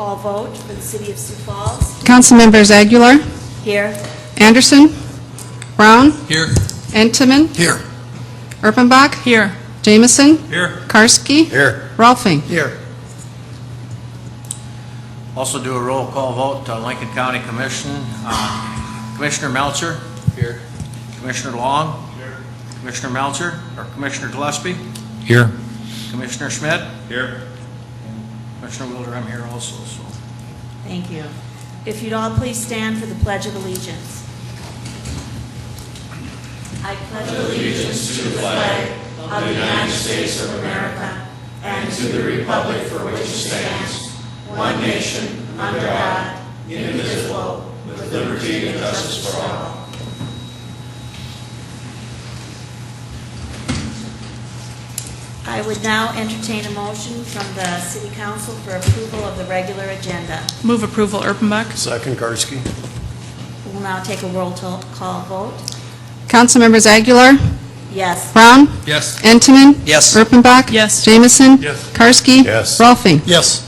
call vote for the City of Sioux Falls. Council members Aguilar, Here. Anderson, Brown, Here. Entenmann, Here. Erpenbach, Here. Jamison, Here. Karski, Here. Rolfing. Here. Also do a roll call vote to Lincoln County Commission. Commissioner Melcher. Here. Commissioner Long. Here. Commissioner Melcher, or Commissioner Gillespie. Here. Commissioner Schmidt. Here. Commissioner Wilder, I'm here also. So. Thank you. If you'd all please stand for the Pledge of Allegiance. I pledge allegiance to the flag of the United States of America and to the republic for which it stands, one nation, under God, indivisible, with liberty and justice for all. I would now entertain a motion from the City Council for approval of the regular agenda. Move approval, Erpenbach. Second, Karski. We'll now take a roll call vote. Council members Aguilar, Yes. Brown, Yes. Entenmann, Yes. Erpenbach, Yes. Jamison, Yes. Karski, Yes. Rolfing. Yes.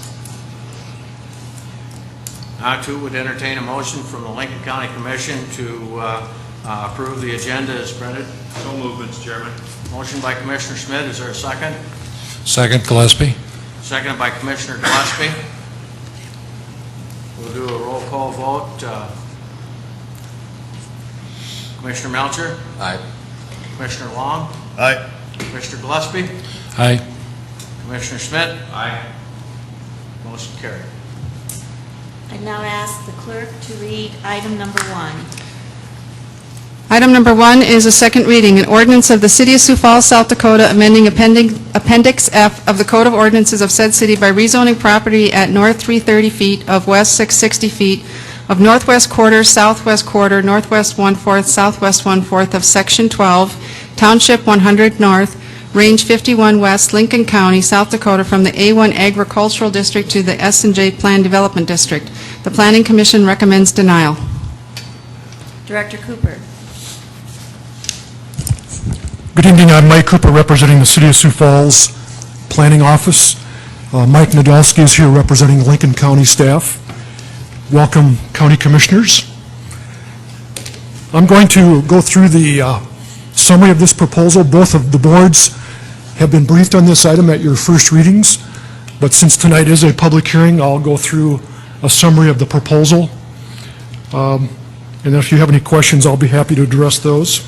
I too would entertain a motion from the Lincoln County Commission to approve the agenda as printed. So moved, Mr. Chairman. Motion by Commissioner Schmidt. Is there a second? Second, Gillespie. Seconded by Commissioner Gillespie. We'll do a roll call vote. Commissioner Melcher? Aye. Commissioner Long? Aye. Commissioner Gillespie? Aye. Commissioner Schmidt? Aye. Motion carried. I now ask the clerk to read item number 1. Item number 1 is a second reading, an ordinance of the City of Sioux Falls, South Dakota, amending Appendix F of the Code of Ordinances of said city by rezoning property at north 330 feet of west 660 feet of northwest quarter, southwest quarter, northwest 1/4, southwest 1/4 of Section 12, Township 100 North, Range 51 West, Lincoln County, South Dakota, from the A1 Agricultural District to the S&J Plan Development District. The Planning Commission recommends denial. Director Cooper. Good evening. I'm Mike Cooper, representing the City of Sioux Falls Planning Office. Mike Nadolski is here representing Lincoln County staff. Welcome, County Commissioners. I'm going to go through the summary of this proposal. Both of the boards have been briefed on this item at your first readings, but since tonight is a public hearing, I'll go through a summary of the proposal. And if you have any questions, I'll be happy to address those.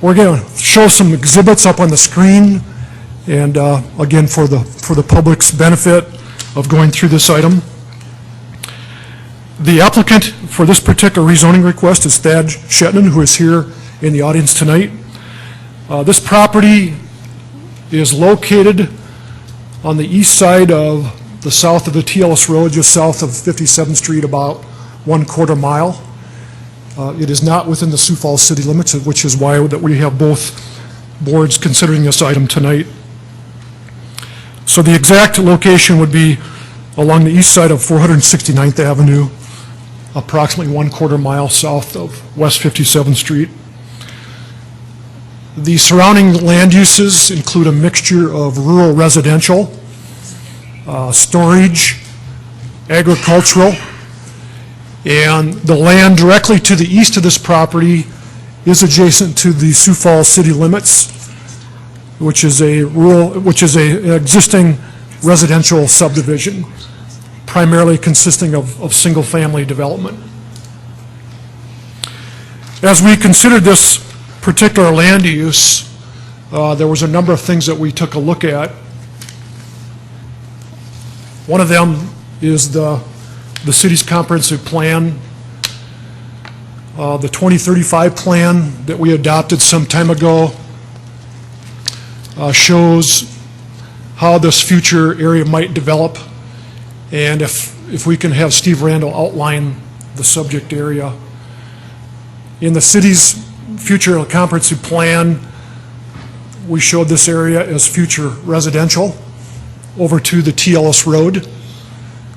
We're going to show some exhibits up on the screen, and again, for the public's benefit of going through this item. The applicant for this particular rezoning request is Thad Shetnan, who is here in the audience tonight. This property is located on the east side of the south of the TLS Road, just south of 57th Street, about 1/4 mile. It is not within the Sioux Falls city limits, which is why that we have both boards considering this item tonight. So the exact location would be along the east side of 469th Avenue, approximately 1/4 mile south of West 57th Street. The surrounding land uses include a mixture of rural residential, storage, agricultural, and the land directly to the east of this property is adjacent to the Sioux Falls city limits, which is an existing residential subdivision, primarily consisting of single-family development. As we considered this particular land use, there was a number of things that we took a look at. One of them is the city's comprehensive plan. The 2035 plan that we adopted some time ago shows how this future area might develop, and if we can have Steve Randall outline the subject area. In the city's future comprehensive plan, we showed this area as future residential over to the TLS Road,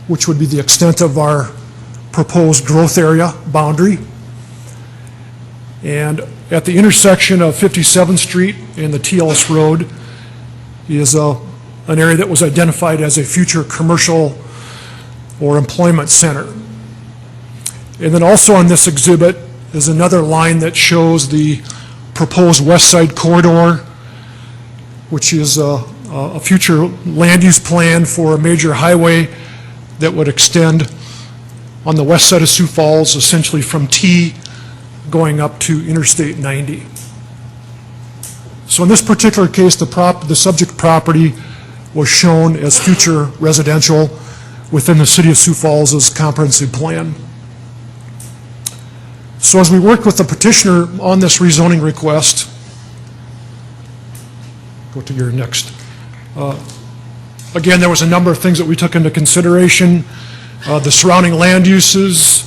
which would be the extent of our proposed growth area boundary. And at the intersection of 57th Street and the TLS Road is an area that was identified as a future commercial or employment center. And then also on this exhibit is another line that shows the proposed west side corridor, which is a future land use plan for a major highway that would extend on the west side of Sioux Falls, essentially from T going up to Interstate 90. So in this particular case, the subject property was shown as future residential within the City of Sioux Falls' comprehensive plan. So as we worked with the petitioner on this rezoning request, go to your next. Again, there was a number of things that we took into consideration. The surrounding land uses,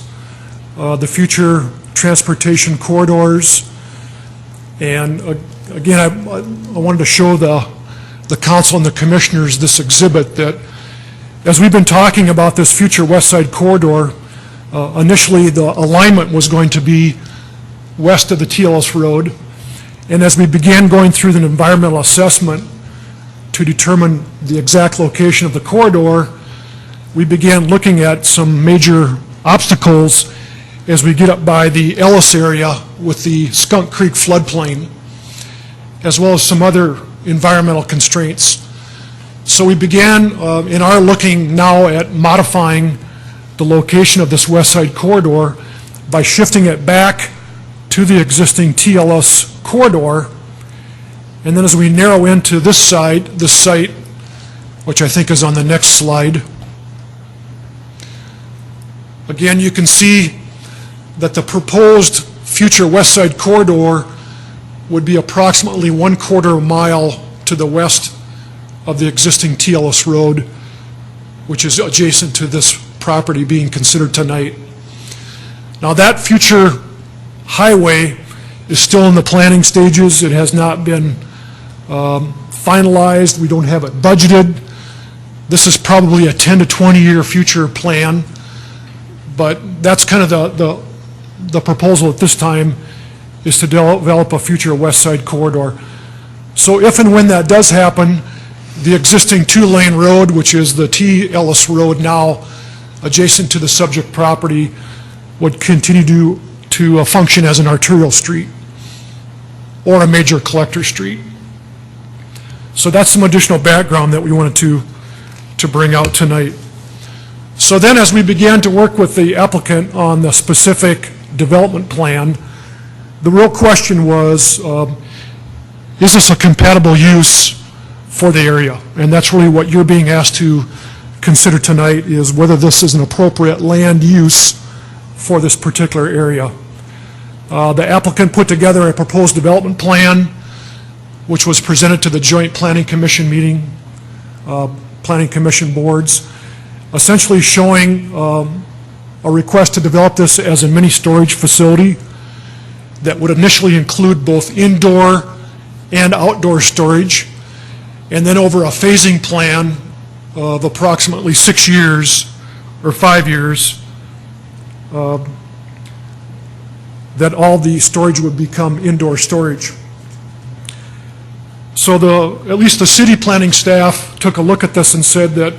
the future transportation corridors, and again, I wanted to show the council and the commissioners this exhibit that as we've been talking about this future west side corridor, initially the alignment was going to be west of the TLS road, and as we began going through the environmental assessment to determine the exact location of the corridor, we began looking at some major obstacles as we get up by the Ellis area with the Skunk Creek floodplain, as well as some other environmental constraints. So we began in our looking now at modifying the location of this west side corridor by shifting it back to the existing TLS corridor. And then as we narrow into this site, which I think is on the next slide, again, you can see that the proposed future west side corridor would be approximately 1/4 mile to the west of the existing TLS road, which is adjacent to this property being considered tonight. Now that future highway is still in the planning stages. It has not been finalized. We don't have it budgeted. This is probably a 10 to 20 year future plan, but that's kind of the proposal at this time, is to develop a future west side corridor. So if and when that does happen, the existing 2-lane road, which is the T. Ellis Road now adjacent to the subject property, would continue to function as an arterial street or a major collector street. So that's some additional background that we wanted to bring out tonight. So then as we began to work with the applicant on the specific development plan, the real question was, is this a compatible use for the area? And that's really what you're being asked to consider tonight, is whether this is an appropriate land use for this particular area. The applicant put together a proposed development plan, which was presented to the Joint Planning Commission meeting, Planning Commission boards, essentially showing a request to develop this as a mini storage facility that would initially include both indoor and outdoor storage, and then over a phasing plan of approximately 6 years or 5 years, that all the storage would become indoor storage. So at least the city planning staff took a look at this and said that,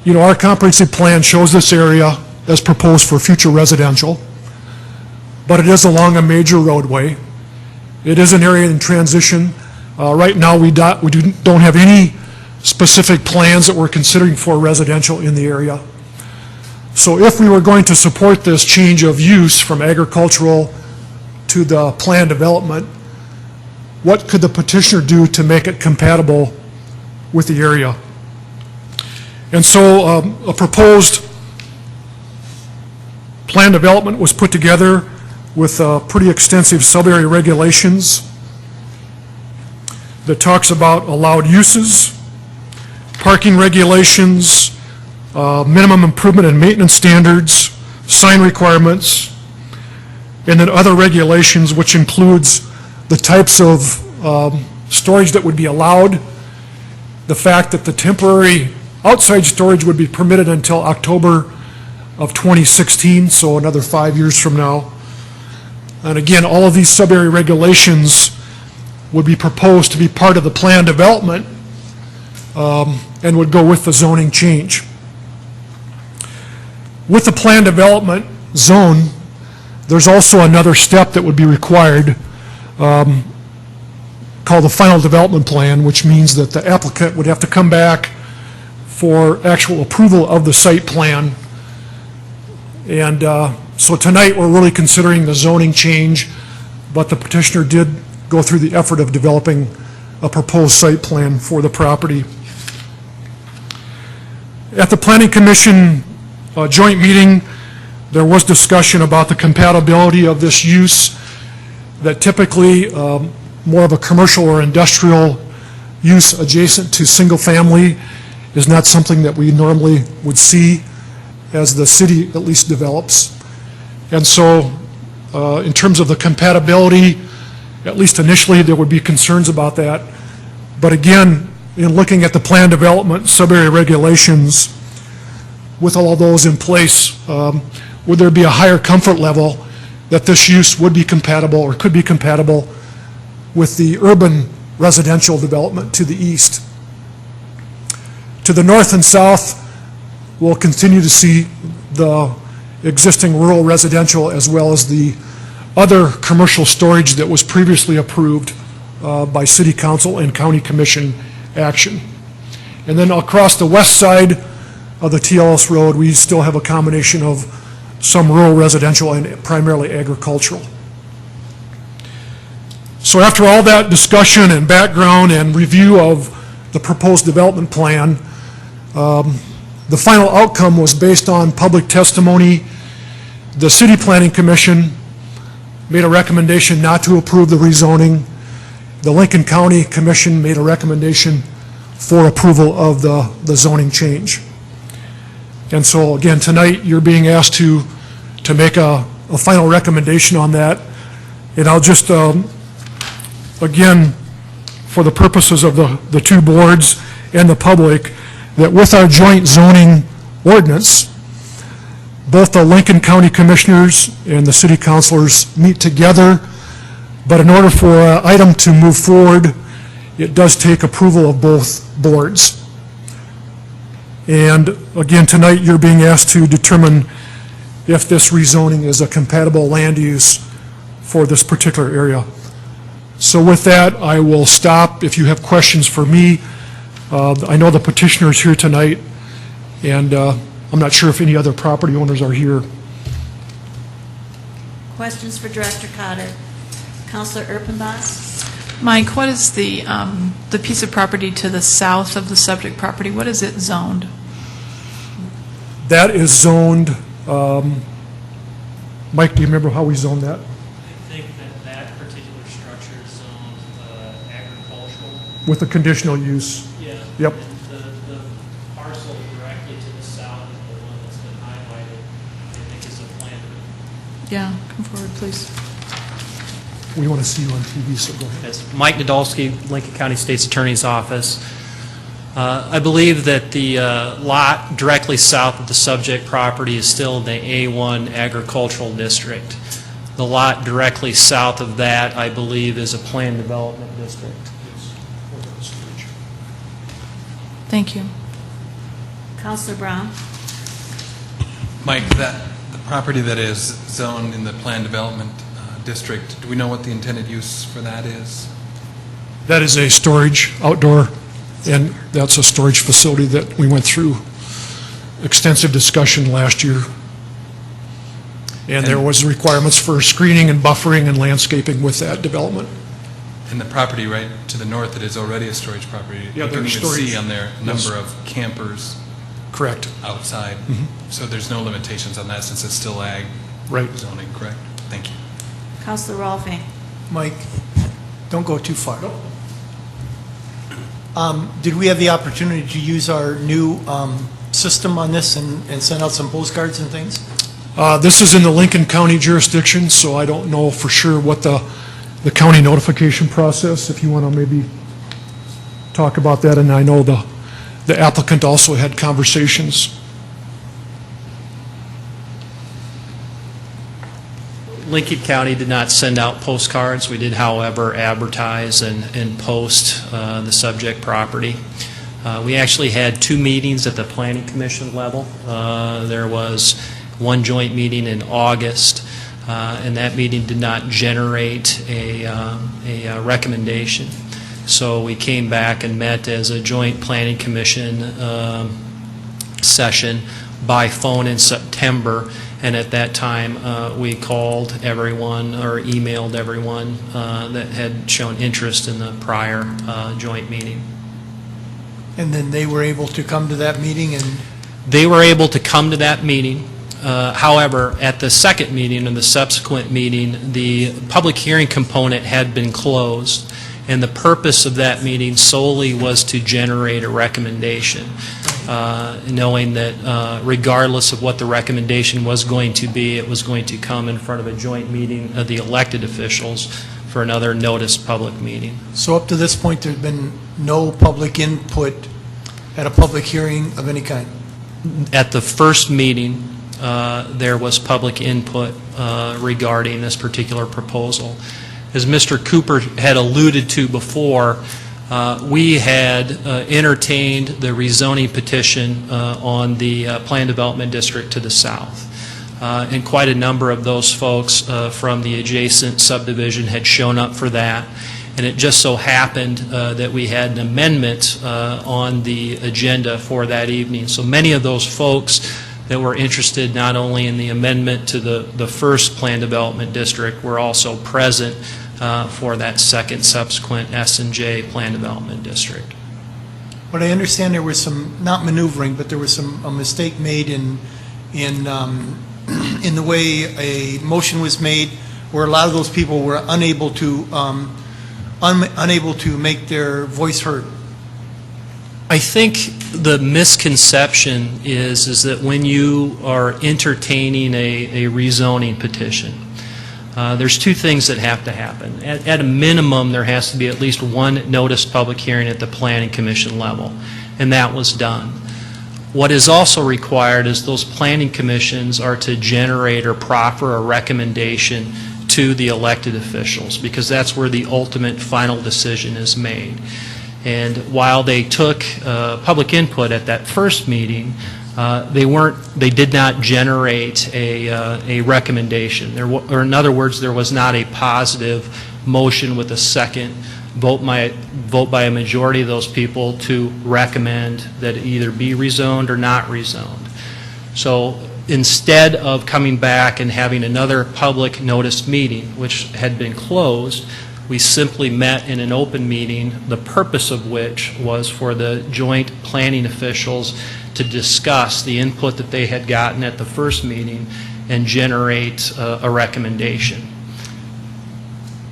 you know, our comprehensive plan shows this area as proposed for future residential, but it is along a major roadway. It is an area in transition. Right now we don't have any specific plans that we're considering for residential in the area. So if we were going to support this change of use from agricultural to the planned development, what could the petitioner do to make it compatible with the area? And so a proposed plan development was put together with pretty extensive sub-area regulations that talks about allowed uses, parking regulations, minimum improvement and maintenance standards, sign requirements, and then other regulations, which includes the types of storage that would be allowed, the fact that the temporary outside storage would be permitted until October of 2016, so another 5 years from now. And again, all of these sub-area regulations would be proposed to be part of the plan development and would go with the zoning change. With the plan development zone, there's also another step that would be required called the final development plan, which means that the applicant would have to come back for actual approval of the site plan. And so tonight, we're really considering the zoning change, but the petitioner did go through the effort of developing a proposed site plan for the property. At the Planning Commission joint meeting, there was discussion about the compatibility of this use, that typically more of a commercial or industrial use adjacent to single-family is not something that we normally would see as the city at least develops. And so in terms of the compatibility, at least initially, there would be concerns about that. But again, in looking at the plan development sub-area regulations, with all of those in place, would there be a higher comfort level that this use would be compatible or could be compatible with the urban residential development to the east? To the north and south, we'll continue to see the existing rural residential as well as the other commercial storage that was previously approved by City Council and County Commission action. And then across the west side of the TLS Road, we still have a combination of some rural residential and primarily agricultural. So after all that discussion and background and review of the proposed development plan, the final outcome was based on public testimony. The City Planning Commission made a recommendation not to approve the rezoning. The Lincoln County Commission made a recommendation for approval of the zoning change. And so again, tonight, you're being asked to make a final recommendation on that. And I'll just, again, for the purposes of the two boards and the public, that with our joint zoning ordinance, both the Lincoln County Commissioners and the City Councilors meet together, but in order for an item to move forward, it does take approval of both boards. And again, tonight, you're being asked to determine if this rezoning is a compatible land use for this particular area. So with that, I will stop. If you have questions for me, I know the petitioner is here tonight, and I'm not sure if any other property owners are here. Questions for Director Cotter? Councilor Erpenbach? Mike, what is the piece of property to the south of the subject property? What is it zoned? That is zoned, Mike, do you remember how we zoned that? I think that particular structure is zoned agricultural. With the conditional use? Yeah. Yep. And the parcel directly to the south is the one that's been highlighted, I think is a plan. Yeah, come forward, please. We want to see you on TV, so go ahead. Yes, Mike Nadolski, Lincoln County State's Attorney's Office. I believe that the lot directly south of the subject property is still in the A1 agricultural district. The lot directly south of that, I believe, is a planned development district. Thank you. Councilor Brown? Mike, the property that is zoned in the planned development district, do we know what the intended use for that is? That is a storage outdoor, and that's a storage facility that we went through extensive discussion last year. And there was requirements for screening and buffering and landscaping with that development. And the property right to the north that is already a storage property, Yeah, you can there's even storage. see on there a Yes. number of campers Correct. outside. So there's no limitations on that since it's still ag Right. zoning, correct? Thank you. Councilor Rolfing? Mike, don't go too far. Did we have the opportunity to use our new system on this and send out some postcards and things? This is in the Lincoln County jurisdiction, so I don't know for sure what the county notification process, if you want to maybe talk about that, and I know the applicant also had conversations. Lincoln County did not send out postcards. We did, however, advertise and post the subject property. We actually had two meetings at the Planning Commission level. There was one joint meeting in August, and that meeting did not generate a recommendation. So we came back and met as a joint planning commission session by phone in September, and at that time we called everyone or emailed everyone that had shown interest in the prior joint meeting. And then they were able to come to that meeting and... They were able to come to that meeting. However, at the second meeting and the subsequent meeting, the public hearing component had been closed, and the purpose of that meeting solely was to generate a recommendation, knowing that regardless of what the recommendation was going to be, it was going to come in front of a joint meeting of the elected officials for another noticed public meeting. So up to this point, there's been no public input at a public hearing of any kind? At the first meeting, there was public input regarding this particular proposal. As Mr. Cooper had alluded to before, we had entertained the rezoning petition on the Planned Development District to the south. And quite a number of those folks from the adjacent subdivision had shown up for that. And it just so happened that we had an amendment on the agenda for that evening. So many of those folks that were interested not only in the amendment to the first Planned Development District were also present for that second subsequent S&J Planned Development District. But I understand there was some, not maneuvering, but there was a mistake made in the way a motion was made, where a lot of those people were unable to make their voice heard. I think the misconception is that when you are entertaining a rezoning petition, there's two things that have to happen. At a minimum, there has to be at least one notice public hearing at the Planning Commission level, and that was done. What is also required is those planning commissions are to generate or proffer a recommendation to the elected officials, because that's where the ultimate final decision is made. And while they took public input at that first meeting, they did not generate a recommendation. Or in other words, there was not a positive motion with a second vote by a majority of those people to recommend that it either be rezoned or not rezoned. So instead of coming back and having another public notice meeting, which had been closed, we simply met in an open meeting, the purpose of which was for the joint planning officials to discuss the input that they had gotten at the first meeting and generate a recommendation.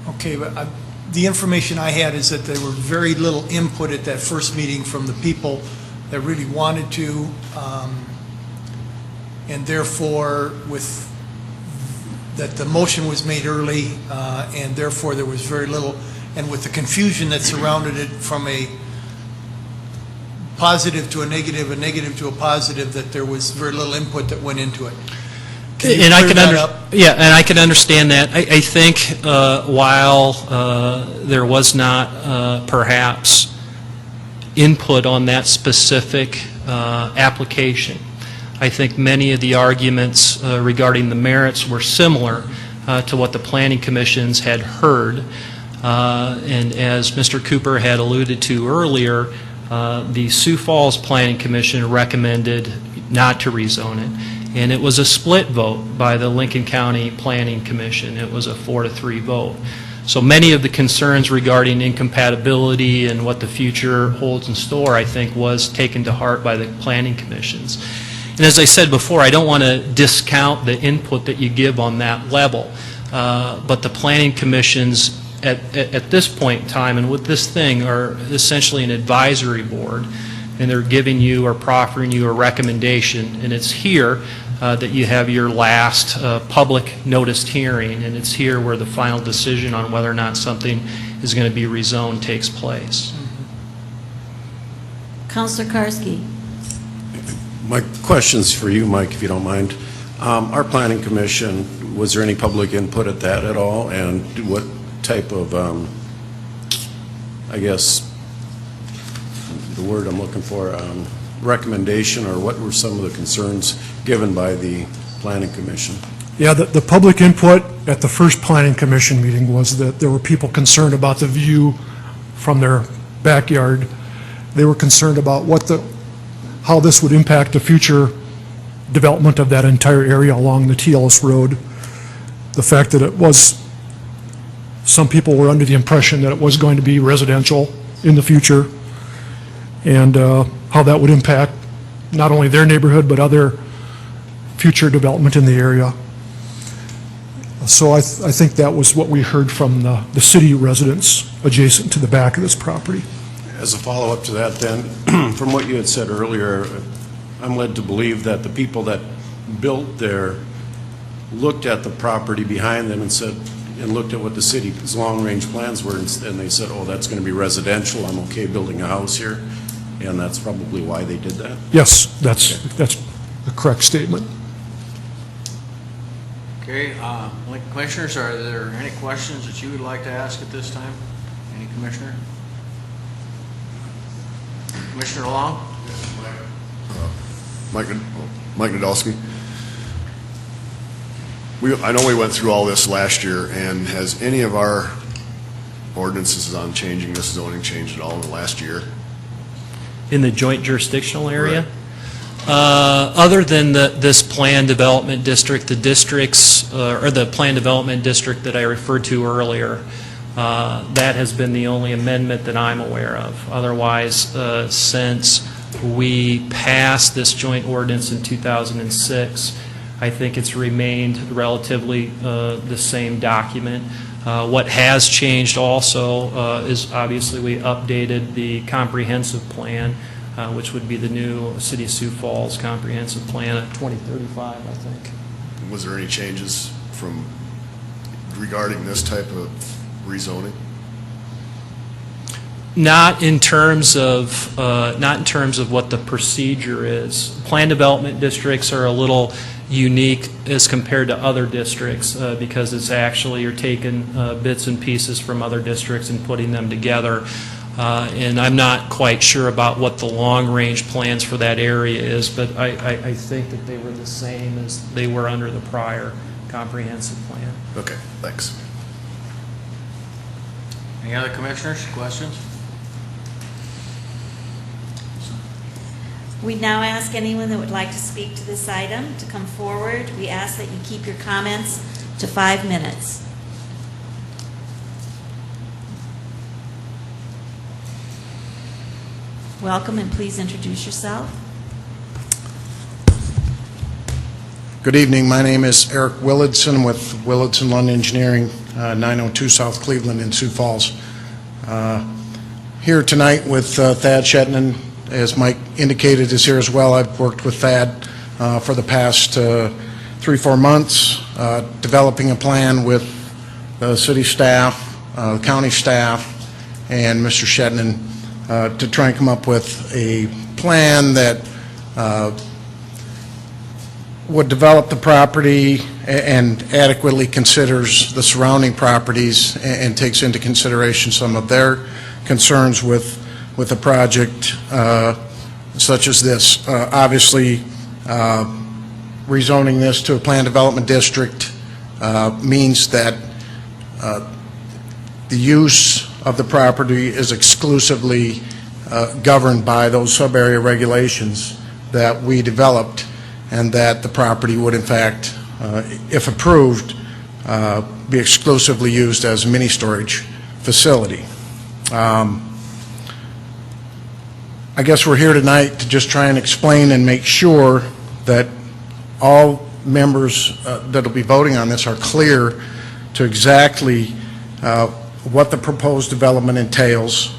Okay, but the information I had is that there were very little input at that first meeting from the people that really wanted to, and therefore that the motion was made early, and therefore there was very little, and with the confusion that surrounded it from a positive to a negative to a positive, that there was very little input that went into it. And I can understand that. I think while there was not perhaps input on that specific application, I think many of the arguments regarding the merits were similar to what the planning commissions had heard. And as Mr. Cooper had alluded to earlier, the Sioux Falls Planning Commission recommended not to rezone it. And it was a split vote by the Lincoln County Planning Commission. It was a 4-3 vote. So many of the concerns regarding incompatibility and what the future holds in store, I think, was taken to heart by the planning commissions. And as I said before, I don't want to discount the input that you give on that level. But the planning commissions at this point in time and with this thing are essentially an advisory board, and they're giving you or proffering you a recommendation, and it's here that you have your last public noticed hearing, and it's here where the final decision on whether or not something is going to be rezoned takes place. Councilor Karski. My question's for you, Mike, if you don't mind. Our planning commission, was there any public input at that at all? And what type of, I guess, the word I'm looking for, recommendation, or what were some of the concerns given by the Planning Commission? Yeah, the public input at the first Planning Commission meeting was that there were people concerned about the view from their backyard. They were concerned about how this would impact the future development of that entire area along the TLS Road. The fact that some people were under the impression that it was going to be residential in the future, and how that would impact not only their neighborhood, but other future development in the area. So I think that was what we heard from the city residents adjacent to the back of this property. As a follow-up to that then, from what you had said earlier, I'm led to believe that the people that built there looked at the property behind them and looked at what the city's long-range plans were, and they said, oh, that's going to be residential, I'm okay building a house here, and that's probably why they did that? Yes, that's the correct statement. Okay, Commissioners, are there any questions that you would like to ask at this time? Any commissioner? Commissioner Long? Mike Nadolski. I know we went through all this last year, and has any of our ordinances on changing this zoning changed at all in the last year? In the joint jurisdictional area? Right. Other than this plan development district, the districts, or the plan development district that I referred to earlier, that has been the only amendment that I'm aware of. Otherwise, since we passed this joint ordinance in 2006, I think it's remained relatively the same document. What has changed also is obviously we updated the comprehensive plan, which would be the new City of Sioux Falls comprehensive plan at 2035, I think. Was there any changes regarding this type of rezoning? Not in terms of what the procedure is. Plan development districts are a little unique as compared to other districts because it's actually you're taking bits and pieces from other districts and putting them together. And I'm not quite sure about what the long-range plans for that area is, but I think that they were the same as they were under the prior comprehensive plan. Okay, thanks. Any other commissioners, questions? We now ask anyone that would like to speak to this item to come forward. We ask that you keep your comments to 5 minutes. Welcome, and please introduce yourself. Good evening. My name is Eric Willardson with Willardson Lund Engineering, 902 South Cleveland in Sioux Falls. Here tonight with Thad Shetnan, as Mike indicated, is here as well. I've worked with Thad for the past 3-4 months, developing a plan with the city staff, county staff, and Mr. Shetnan to try and come up with a plan that would develop the property and adequately considers the surrounding properties and takes into consideration some of their concerns with a project such as this. Obviously, rezoning this to a planned development district means that the use of the property is exclusively governed by those sub-area regulations that we developed, and that the property would in fact, if approved, be exclusively used as a mini storage facility. I guess we're here tonight to just try and explain and make sure that all members that will be voting on this are clear to exactly what the proposed development entails,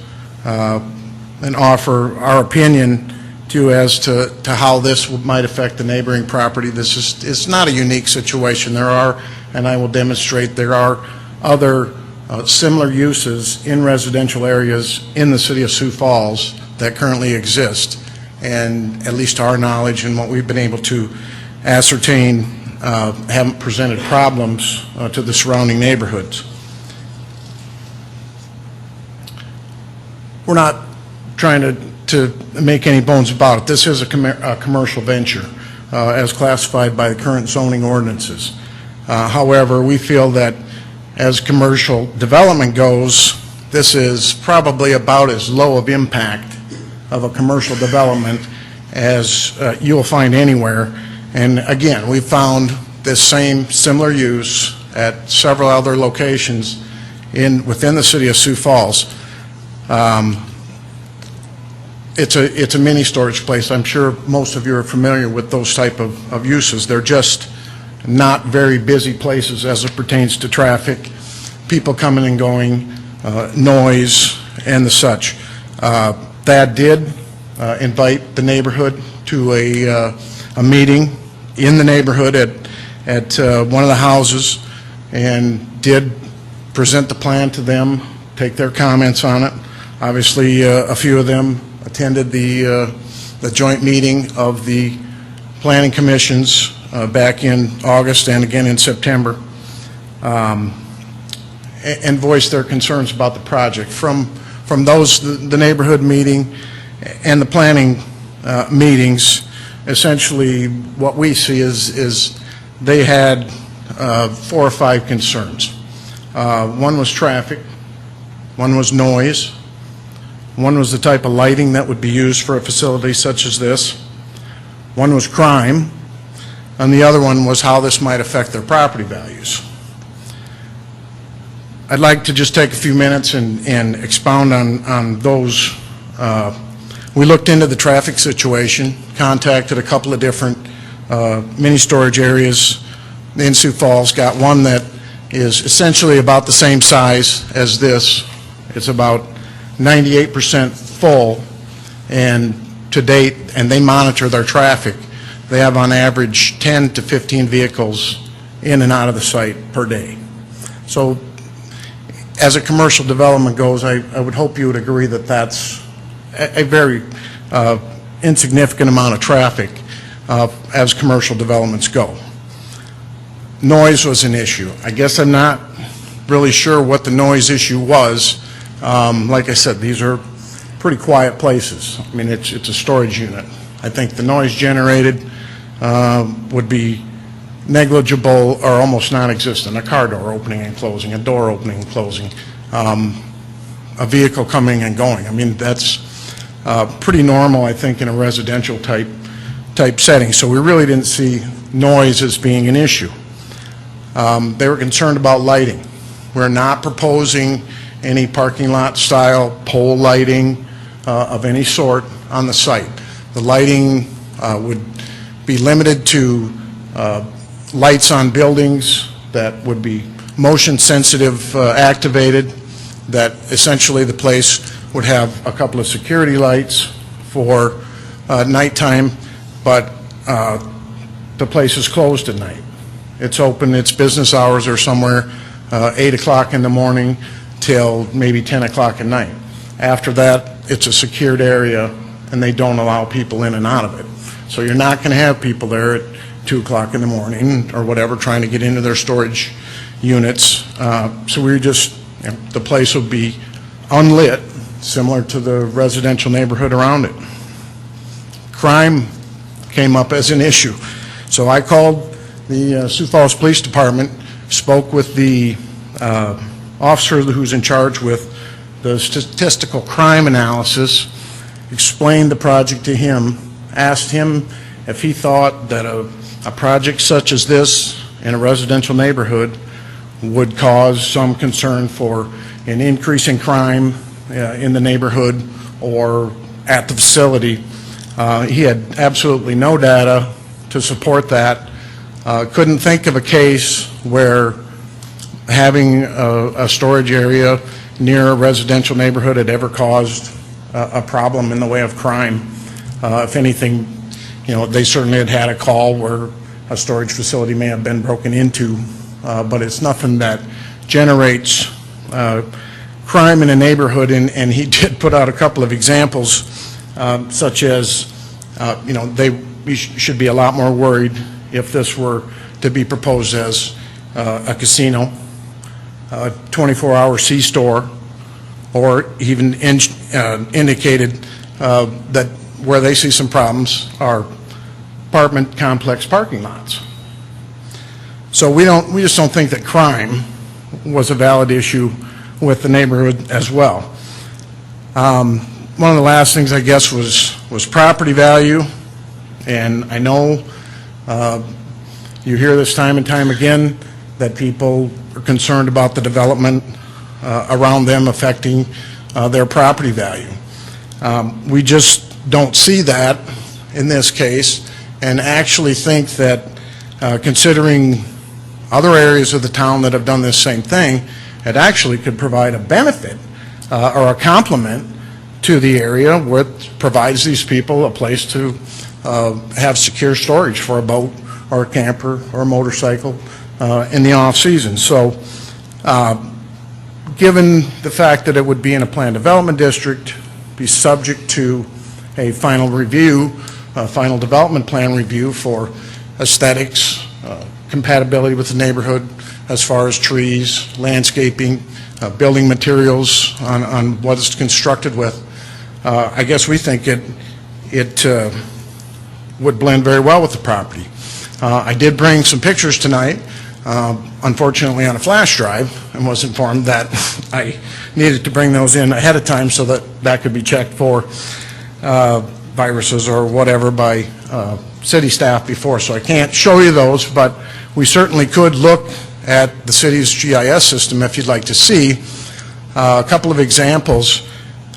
and offer our opinion to as to how this might affect the neighboring property. It's not a unique situation. There are, and I will demonstrate, there are other similar uses in residential areas in the city of Sioux Falls that currently exist, and at least to our knowledge and what we've been able to ascertain, haven't presented problems to the surrounding neighborhoods. We're not trying to make any bones about it. This is a commercial venture. as classified by the current zoning ordinances. However, we feel that as commercial development goes, this is probably about as low of impact of a commercial development as you'll find anywhere. And again, we found this same similar use at several other locations within the city of Sioux Falls. It's a mini storage place. I'm sure most of you are familiar with those type of uses. They're just not very busy places as it pertains to traffic, people coming and going, noise, and the such. Thad did invite the neighborhood to a meeting in the neighborhood at one of the houses, and did present the plan to them, take their comments on it. Obviously, a few of them attended the joint meeting of the planning commissions back in August and again in September, and voiced their concerns about the project. From those, the neighborhood meeting and the planning meetings, essentially what we see is they had 4 or 5 concerns. One was traffic, one was noise, one was the type of lighting that would be used for a facility such as this, one was crime, and the other one was how this might affect their property values. I'd like to just take a few minutes and expound on those. We looked into the traffic situation, contacted a couple of different mini storage areas in Sioux Falls, got one that is essentially about the same size as this. It's about 98% full, and to date, and they monitor their traffic, they have on average 10 to 15 vehicles in and out of the site per day. So as a commercial development goes, I would hope you would agree that that's a very insignificant amount of traffic as commercial developments go. Noise was an issue. I guess I'm not really sure what the noise issue was. Like I said, these are pretty quiet places. I mean, it's a storage unit. I think the noise generated would be negligible or almost non-existent. A car door opening and closing, a door opening and closing, a vehicle coming and going. I mean, that's pretty normal, I think, in a residential type setting. So we really didn't see noise as being an issue. They were concerned about lighting. We're not proposing any parking lot style pole lighting of any sort on the site. The lighting would be limited to lights on buildings that would be motion sensitive activated, that essentially the place would have a couple of security lights for nighttime, but the place is closed at night. It's open, its business hours are somewhere 8 o'clock in the morning till maybe 10 o'clock at night. After that, it's a secured area and they don't allow people in and out of it. So you're not going to have people there at 2 o'clock in the morning or whatever trying to get into their storage units. So we just, the place would be unlit, similar to the residential neighborhood around it. Crime came up as an issue. So I called the Sioux Falls Police Department, spoke with the officer who's in charge with the statistical crime analysis, explained the project to him, asked him if he thought that a project such as this in a residential neighborhood would cause some concern for an increase in crime in the neighborhood or at the facility. He had absolutely no data to support that. Couldn't think of a case where having a storage area near a residential neighborhood had ever caused a problem in the way of crime. If anything, they certainly had a call where a storage facility may have been broken into, but it's nothing that generates crime in a neighborhood. And he did put out a couple of examples, such as, we should be a lot more worried if this were to be proposed as a casino, a 24-hour C-store, or even indicated that where they see some problems are apartment complex parking lots. So we just don't think that crime was a valid issue with the neighborhood as well. One of the last things, I guess, was property value, and I know you hear this time and time again that people are concerned about the development around them affecting their property value. We just don't see that in this case, and actually think that considering other areas of the town that have done this same thing, it actually could provide a benefit or a complement to the area, which provides these people a place to have secure storage for a boat or a camper or a motorcycle in the off-season. So given the fact that it would be in a planned development district, be subject to a final review, a final development plan review for aesthetics, compatibility with the neighborhood as far as trees, landscaping, building materials on what it's constructed with, I guess we think it would blend very well with the property. I did bring some pictures tonight, unfortunately on a flash drive, and was informed that I needed to bring those in ahead of time so that could be checked for viruses or whatever by city staff before. So I can't show you those, but we certainly could look at the city's GIS system if you'd like to see. A couple of examples.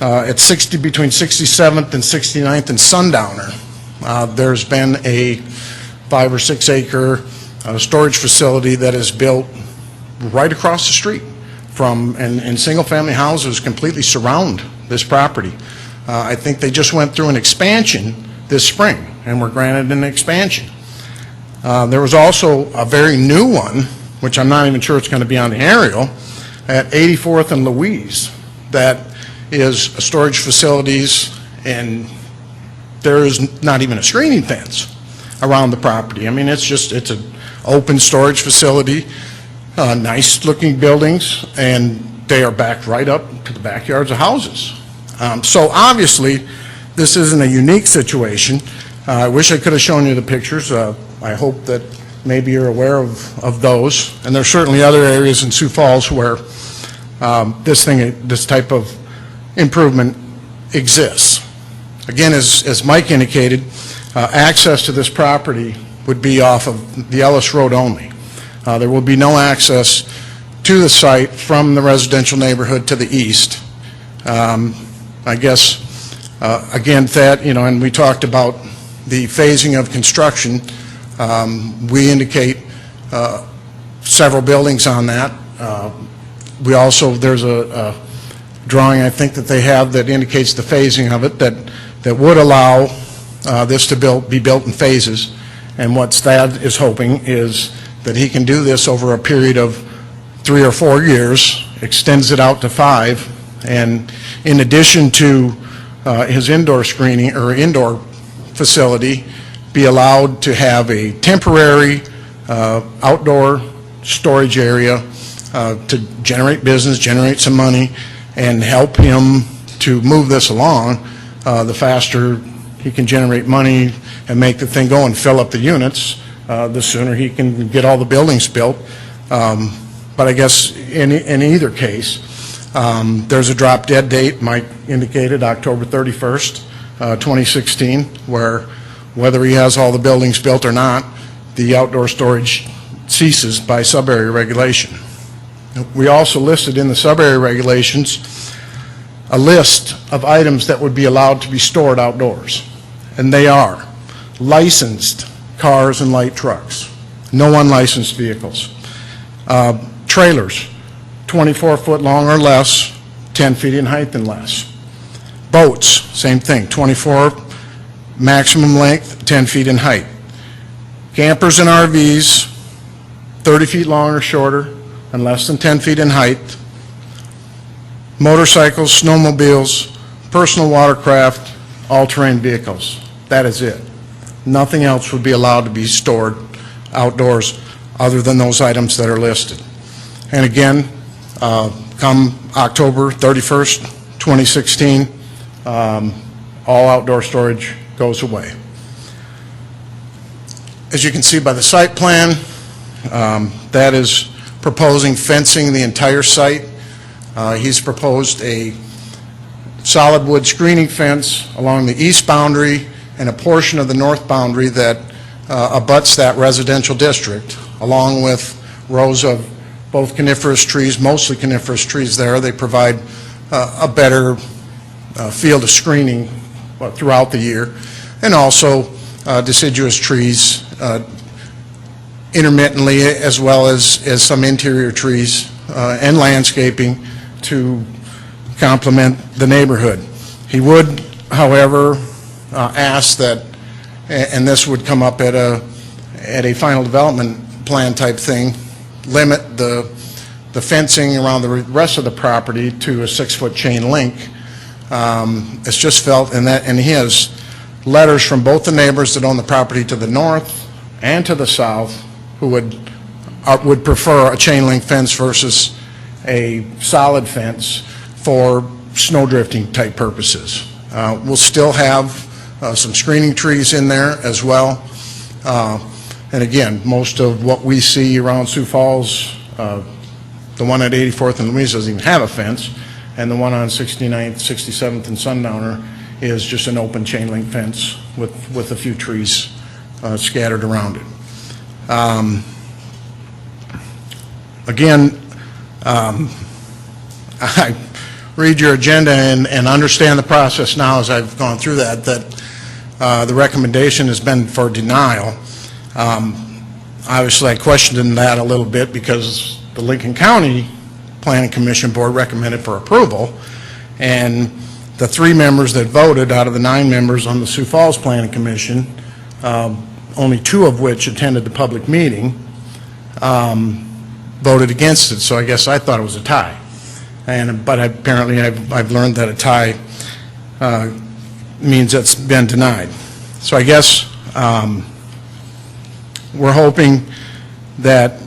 At between 67th and 69th and Sundowner, there's been a 5 or 6 acre storage facility that is built right across the street from, and single-family houses completely surround this property. I think they just went through an expansion this spring and were granted an expansion. There was also a very new one, which I'm not even sure it's going to be on the aerial, at 84th and Louise, that is storage facilities, and there is not even a screening fence around the property. I mean, it's an open storage facility, nice looking buildings, and they are backed right up to the backyards of houses. So obviously this isn't a unique situation. I wish I could have shown you the pictures. I hope that maybe you're aware of those, and there's certainly other areas in Sioux Falls where this type of improvement exists. Again, as Mike indicated, access to this property would be off of the Ellis Road only. There will be no access to the site from the residential neighborhood to the east. I guess, again, that, and we talked about the phasing of construction. We indicate several buildings on that. We also, there's a drawing I think that they have that indicates the phasing of it that would allow this to be built in phases. And what Thad is hoping is that he can do this over a period of 3 or 4 years, extends it out to 5, and in addition to his indoor screening or indoor facility, be allowed to have a temporary outdoor storage area to generate business, generate some money, and help him to move this along. The faster he can generate money and make the thing go and fill up the units, the sooner he can get all the buildings built. But I guess in either case, there's a drop dead date, Mike indicated, October 31st, 2016, where whether he has all the buildings built or not, the outdoor storage ceases by sub-area regulation. We also listed in the sub-area regulations a list of items that would be allowed to be stored outdoors, and they are licensed cars and light trucks, no unlicensed vehicles, trailers, 24 foot long or less, 10 feet in height and less, boats, same thing, 24 maximum length, 10 feet in height, campers and RVs, 30 feet long or shorter and less than 10 feet in height, motorcycles, snowmobiles, personal watercraft, all-terrain vehicles. That is it. Nothing else would be allowed to be stored outdoors other than those items that are listed. And again, come October 31st, 2016, all outdoor storage goes away. As you can see by the site plan, that is proposing fencing the entire site. He's proposed a solid wood screening fence along the east boundary and a portion of the north boundary that abuts that residential district, along with rows of both coniferous trees, mostly coniferous trees there. They provide a better field of screening throughout the year, and also deciduous trees intermittently, as well as some interior trees and landscaping to complement the neighborhood. He would, however, ask that, and this would come up at a final development plan type thing, limit the fencing around the rest of the property to a 6-foot chain link. It's just felt, and he has letters from both the neighbors that own the property to the north and to the south who would prefer a chain link fence versus a solid fence for snow drifting type purposes. We'll still have some screening trees in there as well. And again, most of what we see around Sioux Falls, the one at 84th and Louise doesn't even have a fence, and the one on 69th, 67th and Sundowner is just an open chain link fence with a few trees scattered around it. Again, I read your agenda and understand the process now as I've gone through that the recommendation has been for denial. Obviously, I questioned that a little bit because the Lincoln County Planning Commission Board recommended for approval, and the 3 members that voted out of the 9 members on the Sioux Falls Planning Commission, only 2 of which attended the public meeting, voted against it. So I guess I thought it was a tie. But apparently I've learned that a tie means it's been denied. So I guess we're hoping that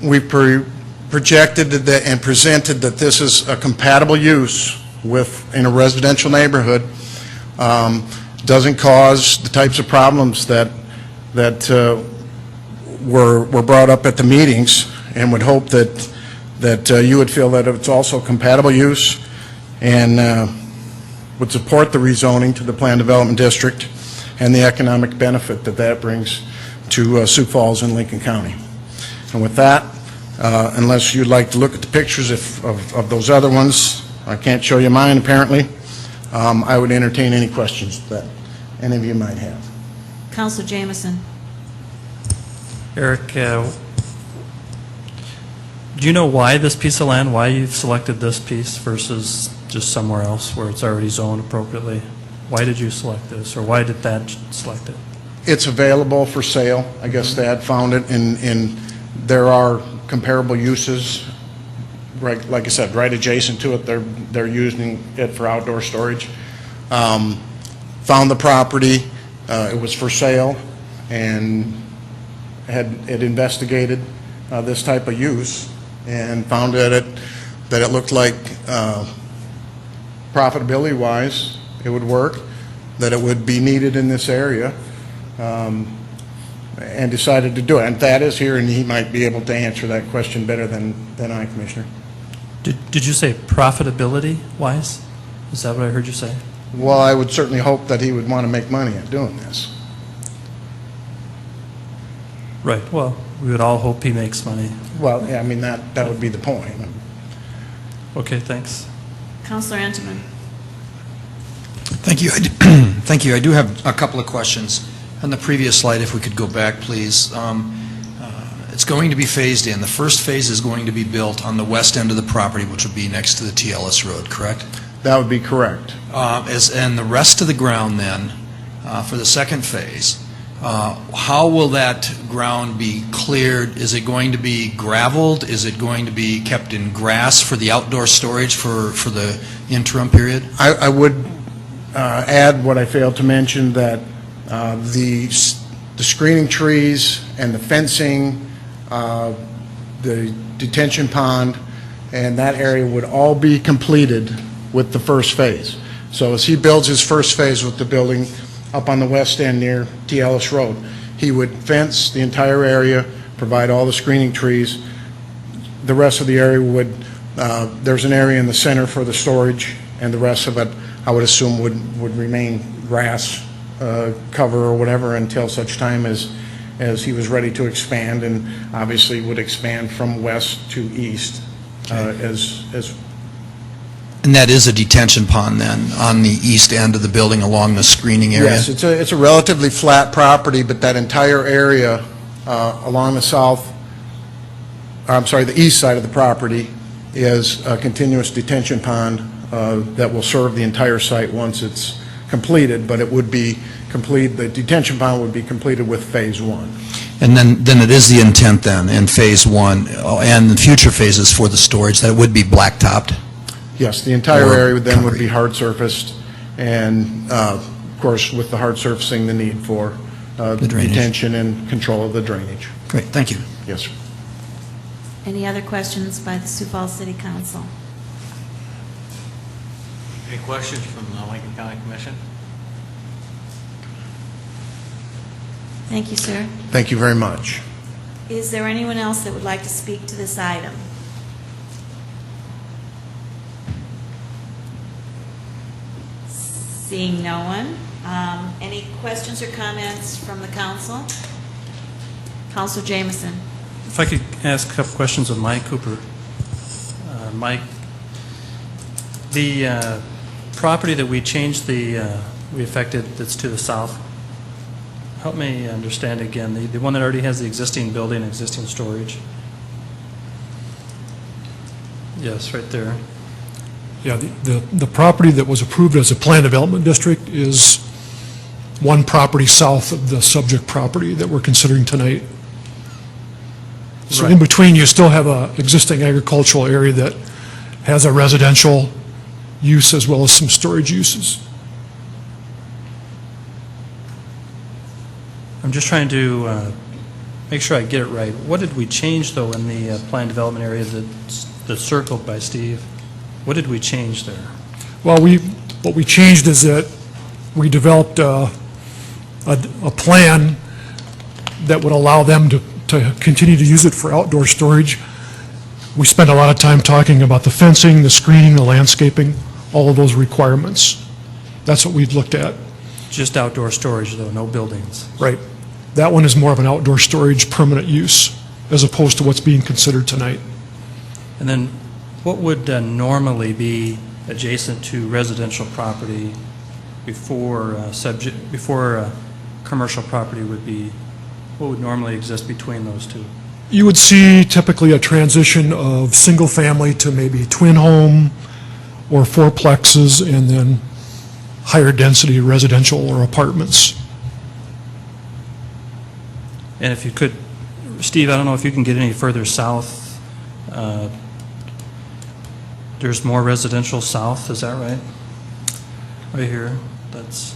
we projected that and presented that this is a compatible use in a residential neighborhood, doesn't cause the types of problems that were brought up at the meetings, and would hope that you would feel that it's also compatible use and would support the rezoning to the Planned Development District and the economic benefit that brings to Sioux Falls and Lincoln County. And with that, unless you'd like to look at the pictures of those other ones, I can't show you mine apparently, I would entertain any questions that any of you might have. Councilor Jameson. Eric, do you know why this piece of land, why you've selected this piece versus just somewhere else where it's already zoned appropriately? Why did you select this, or why did Thad select it? It's available for sale. I guess Thad found it, and there are comparable uses, right, like I said, right adjacent to it. They're using it for outdoor storage. Found the property. It was for sale, and had investigated this type of use, and found that it looked like profitability-wise it would work, that it would be needed in this area, and decided to do it. And Thad is here, and he might be able to answer that question better than I, Commissioner. Did you say profitability-wise? Is that what I heard you say? Well, I would certainly hope that he would want to make money at doing this. Right. Well, we would all hope he makes money. Well, yeah, I mean, that would be the point. Okay, thanks. Councilor Entman. Thank you. Thank you. I do have a couple of questions. On the previous slide, if we could go back, please. It's going to be phased in. The first phase is going to be built on the west end of the property, which would be next to the TLS road, correct? That would be correct. And the rest of the ground then, for the second phase, how will that ground be cleared? Is it going to be gravelled? Is it going to be kept in grass for the outdoor storage for the interim period? I would add what I failed to mention, that the screening trees and the fencing, the detention pond, and that area would all be completed with the first phase. So as he builds his first phase with the building up on the west end near TLS Road, He would fence the entire area, provide all the screening trees. The rest of the area would, there's an area in the center for the storage, and the rest of it, I would assume, would remain grass cover or whatever until such time as he was ready to expand, and obviously would expand from west to east as And that is a detention pond then, on the east end of the building along the screening area? Yes, it's a relatively flat property, but that entire area along the the east side of the property is a continuous detention pond that will serve the entire site once it's completed, but it would be the detention pond would be completed with Phase 1. And then it is the intent then, in Phase 1, and the future phases for the storage, that it would be blacktopped? Yes, the entire Or area then would be concrete. hard surfaced, and of course, with the hard surfacing, the need for The drainage. detention and control of the drainage. Great, thank you. Yes, sir. Any other questions by the Sioux Falls City Council? Any questions from the Lincoln County Commission? Thank you, sir. Thank you very much. Is there anyone else that would like to speak to this item? Seeing no one. Any questions or comments from the council? Councilor Jameson. If I could ask a couple questions of Mike Cooper. Mike, the property that we changed we affected that's to the south, help me understand again, the one that already has the existing building, existing storage? Yes, right there. Yeah, the property that was approved as a planned development district is one property south of the subject property that we're considering tonight. So Right. in between, you still have a existing agricultural area that has a residential use as well as some storage uses. I'm just trying to make sure I get it right. What did we change, though, in the planned development area that's circled by Steve? What did we change there? Well, what we changed is that we developed a plan that would allow them to continue to use it for outdoor storage. We spent a lot of time talking about the fencing, the screening, the landscaping, all of those requirements. That's what we've looked at. Just outdoor storage, though, no buildings? Right. That one is more of an outdoor storage permanent use as opposed to what's being considered tonight. And then what would normally be adjacent to residential property before commercial property would be, what would normally exist between those two? You would see typically a transition of single family to maybe twin home or fourplexes, and then higher density residential or apartments. And if you could, Steve, I don't know if you can get any further south. There's more residential south, is that right? Right here, that's,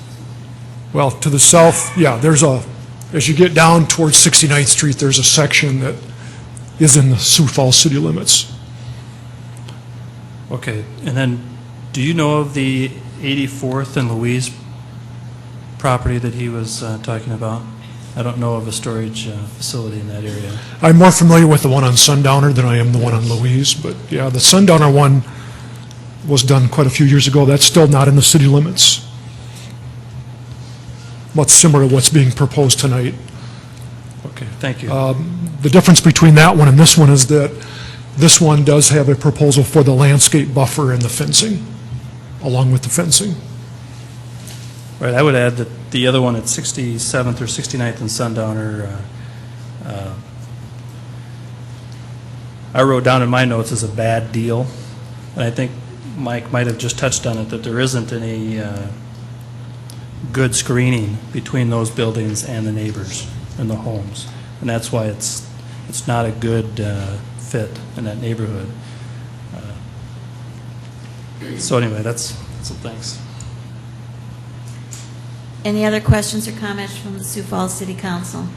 Well, to the south, yeah, as you get down towards 69th Street, there's a section that is in the Sioux Falls city limits. okay. And then, do you know of the 84th and Louise property that he was talking about? I don't know of a storage facility in that area. I'm more familiar with the one on Sundowner than I am the one on Louise, but yeah, the Sundowner one was done quite a few years ago. That's still not in the city limits. Much similar to what's being proposed tonight. Okay, thank you. The difference between that one and this one is that this one does have a proposal for the landscape buffer and the fencing, along with the fencing. Right, I would add that the other one at 67th or 69th and Sundowner, I wrote down in my notes as a bad deal, and I think Mike might have just touched on it, that there isn't any good screening between those buildings and the neighbors and the homes, and that's why it's not a good fit in that neighborhood. So anyway, that's it, thanks. Any other questions or comments from the Sioux Falls City Council?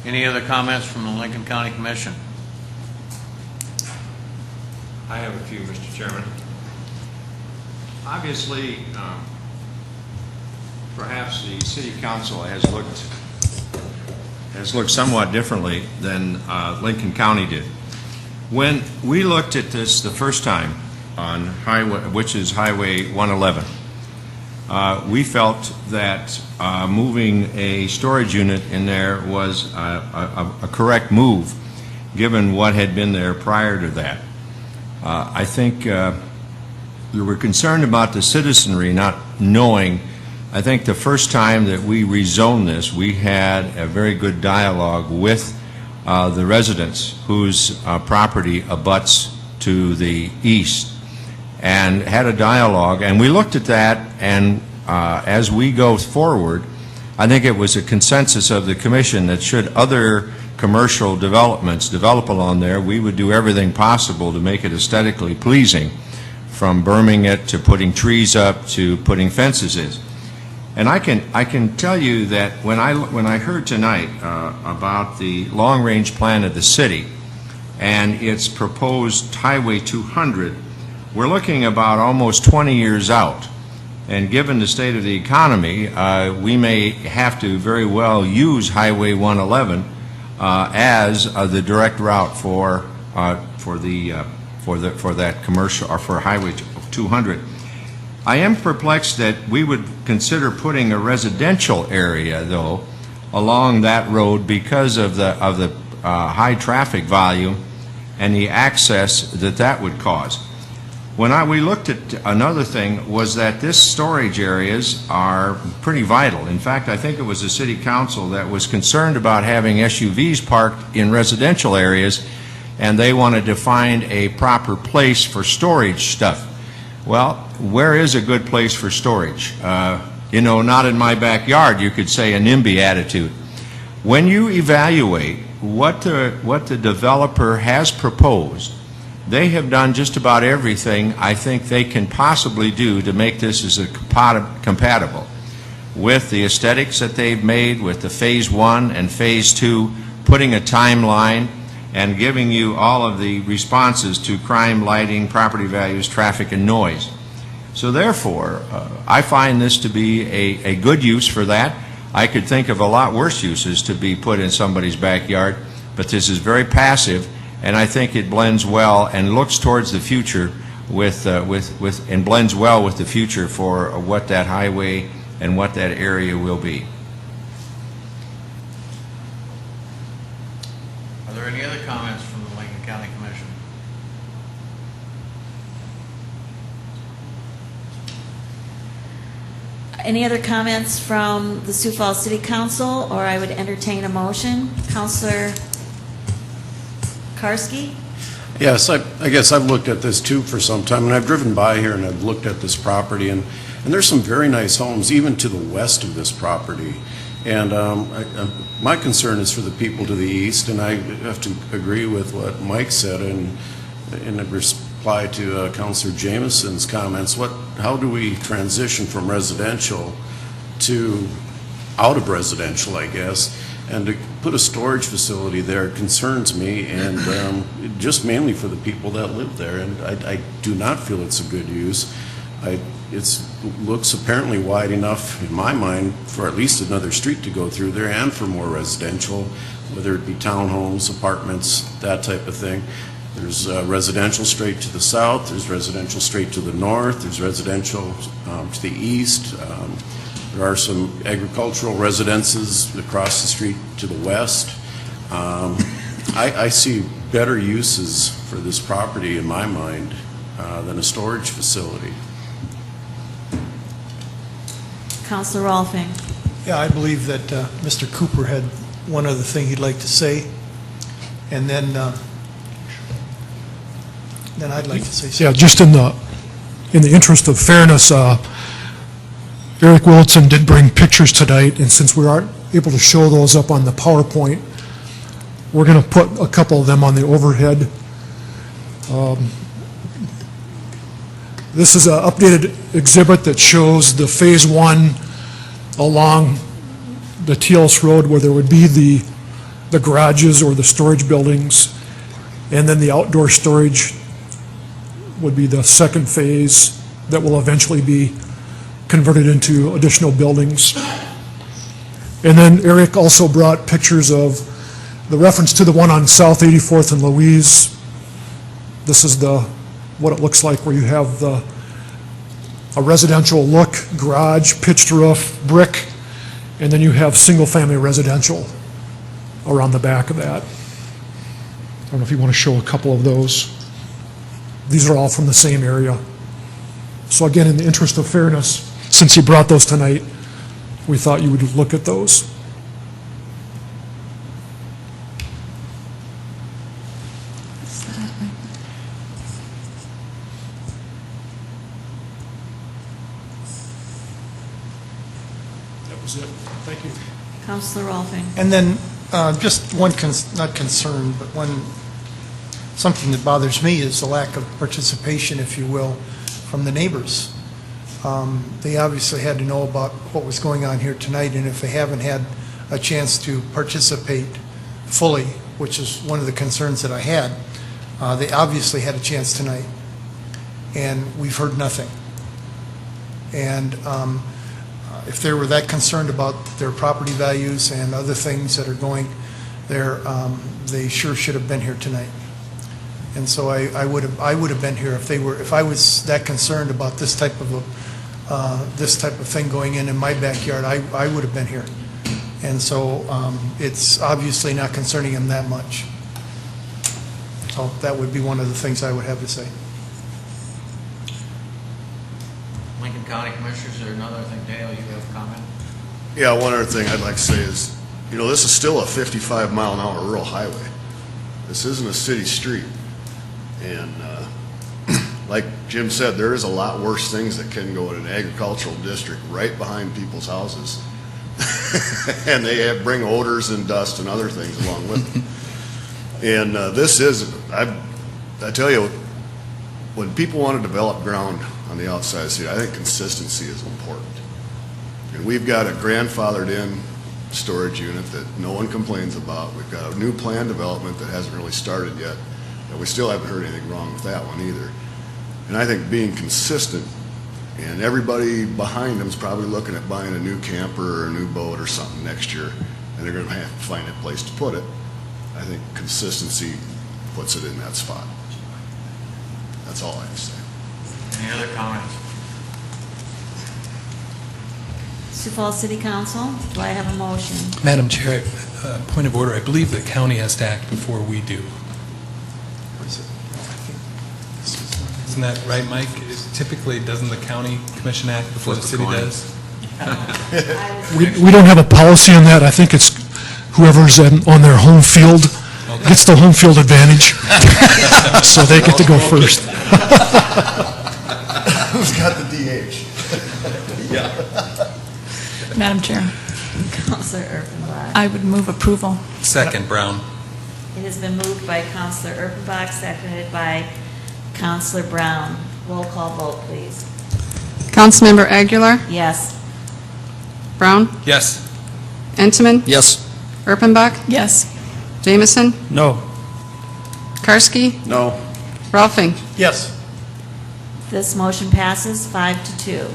Any other comments from the Lincoln County Commission? I have a few, Mr. Chairman. Obviously, perhaps the city council has looked somewhat differently than Lincoln County did. When we looked at this the first time on highway, which is Highway 111, we felt that moving a storage unit in there was a correct move, given what had been there prior to that. I think we were concerned about the citizenry not knowing. I think the first time that we rezoned this, we had a very good dialogue with the residents whose property abuts to the east, and had a dialogue, and we looked at that, and as we go forward, I think it was a consensus of the commission that should other commercial developments develop along there, we would do everything possible to make it aesthetically pleasing, from berming it to putting trees up to putting fences in. And I can tell you that when I heard tonight about the long-range plan of the city and its proposed Highway 200, we're looking about almost 20 years out. And given the state of the economy, we may have to very well use Highway 111 as the direct route for that commercial, or for Highway 200. I am perplexed that we would consider putting a residential area, though, along that road because of the high traffic volume and the access that would cause. When we looked at another thing was that this storage areas are pretty vital. In fact, I think it was the city council that was concerned about having SUVs parked in residential areas, and they wanted to find a proper place for storage stuff. Well, where is a good place for storage? Not in my backyard, you could say a NIMBY attitude. When you evaluate what the developer has proposed, they have done just about everything I think they can possibly do to make this as compatible with the aesthetics that they've made, with the Phase 1 and Phase 2, putting a timeline and giving you all of the responses to crime, lighting, property values, traffic, and noise. So therefore, I find this to be a good use for that. I could think of a lot worse uses to be put in somebody's backyard, but this is very passive, and I think it blends well and looks towards the future and blends well with the future for what that highway and what that area will be. Are there any other comments from the Lincoln County Commission? Any other comments from the Sioux Falls City Council, or I would entertain a motion? Councilor Karski? Yes, I guess I've looked at this too for some time, and I've driven by here and I've looked at this property, and there's some very nice homes even to the west of this property. And my concern is for the people to the east, and I have to agree with what Mike said in reply to Councilor Jameson's comments. How do we transition from residential to out of residential, I guess? And to put a storage facility there concerns me, and just mainly for the people that live there. And I do not feel it's a good use. It looks apparently wide enough, in my mind, for at least another street to go through there, and for more residential, whether it be townhomes, apartments, that type of thing. There's residential straight to the south, there's residential straight to the north, there's residential to the east. There are some agricultural residences across the street to the west. I see better uses for this property, in my mind, than a storage facility. Councilor Rolfing. Yeah, I believe that Mr. Cooper had one other thing he'd like to say, and then I'd like to say something. Yeah, just in the interest of fairness, Eric Willitson did bring pictures tonight, and since we aren't able to show those up on the PowerPoint, we're going to put a couple of them on the overhead. This is an updated exhibit that shows the Phase 1 along the Teals Road, where there would be the garages or the storage buildings, and then the outdoor storage would be the second phase that will eventually be converted into additional buildings. And then Eric also brought pictures of the reference to the one on South 84th and Louise. This is what it looks like, where you have a residential look, garage, pitched roof, brick, and then you have single-family residential around the back of that. I don't know if you want to show a couple of those. These are all from the same area. So again, in the interest of fairness, since you brought those tonight, we thought you would look at those. That was it. Thank you. Councilor Rolfing. And then just one, not concern, but something that bothers me is the lack of participation, if you will, from the neighbors. They obviously had to know about what was going on here tonight, and if they haven't had a chance to participate fully, which is one of the concerns that I had, they obviously had a chance tonight, and we've heard nothing. And if they were that concerned about their property values and other things that are going there, they sure should have been here tonight. And so I would have been here if I was that concerned about this type of thing going in my backyard. I would have been here. And so it's obviously not concerning them that much. So that would be one of the things I would have to say. Lincoln County Commissioners, is there another thing, Dale, you have a comment? Yeah, one other thing I'd like to say is, this is still a 55-mile-an-hour rural highway. This isn't a city street. And like Jim said, there is a lot worse things that can go in an agricultural district right behind people's houses. And they bring odors and dust and other things along with them. And this is, I tell you, when people want to develop ground on the outside of the city, I think consistency is important. And we've got a grandfathered in storage unit that no one complains about. We've got a new plan development that hasn't really started yet. And we still haven't heard anything wrong with that one either. And I think being consistent, and everybody behind them is probably looking at buying a new camper or a new boat or something next year, and they're going to have to find a place to put it. I think consistency puts it in that spot. That's all I have to say. Any other comments? Sioux Falls City Council, do I have a motion? Madam Chair, point of order, I believe the county has to act before we do. Isn't that right, Mike? Typically, doesn't the county commission act before the city does? We don't have a policy on that. I think it's whoever's on their home field gets the home field advantage. So they get to go first. Who's got the DH? Yeah. Madam Chair, Councilor Erpenbach. I would move approval. Second, Brown. It has been moved by Councilor Erpenbach, seconded by Councilor Brown. Roll call vote, please. Councilmember Aguilar? Yes. Brown? Yes. Entman? Yes. Erpenbach? Yes. Jamison? No. Karski? No. Rolfing? Yes. This motion passes 5-2.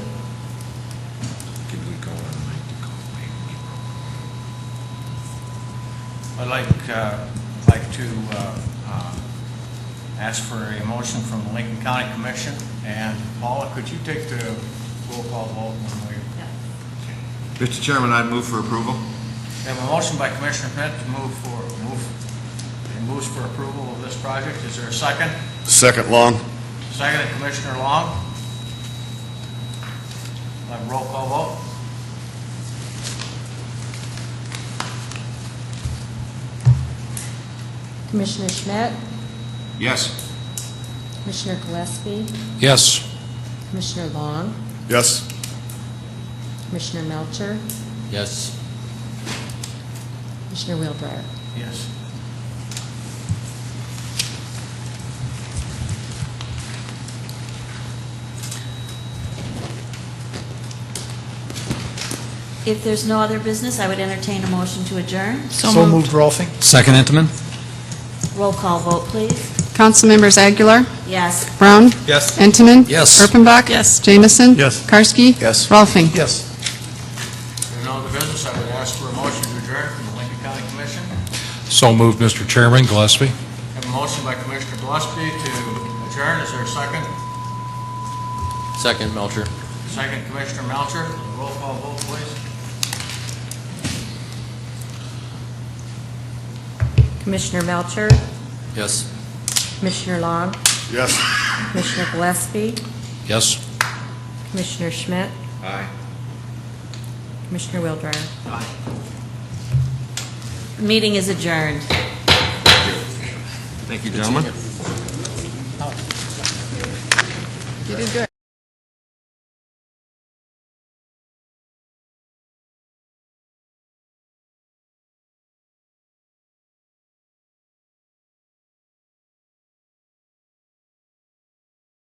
I'd like to ask for a motion from the Lincoln County Commission. And Paula, could you take the roll call vote when we... Mr. Chairman, I move for approval. We have a motion by Commissioner Schmidt to moves for approval of this project. Is there a second? Second, Long. Second, Commissioner Long. Have a roll call vote. Commissioner Schmidt, Yes. Commissioner Gillespie, Yes. Commissioner Long, Yes. Commissioner Melcher, Yes. Commissioner Wheelbriar. Yes. If there's no other business, I would entertain a motion to adjourn. So moved, Rolfing. Second, Intamin. Roll call vote, please. Council members Aguilar, Yes. Brown, Yes. Entenmann. Yes. Erpenbach. Yes. Jamison. Yes. Karski. Yes. Rolfing. Yes. There's no other business, I would ask for a motion to adjourn from the Lincoln County Commission. So moved, Mr. Chairman. Gillespie? I have a motion by Commissioner Gillespie to adjourn. Is there a second? Second, Melcher. Second, Commissioner Melcher. Roll call vote, please. Commissioner Melcher, Yes. Commissioner Long, Yes. Commissioner Gillespie, Yes. Commissioner Schmidt, Aye. Commissioner Wildrider. Meeting is adjourned. Thank you, gentlemen. You did good.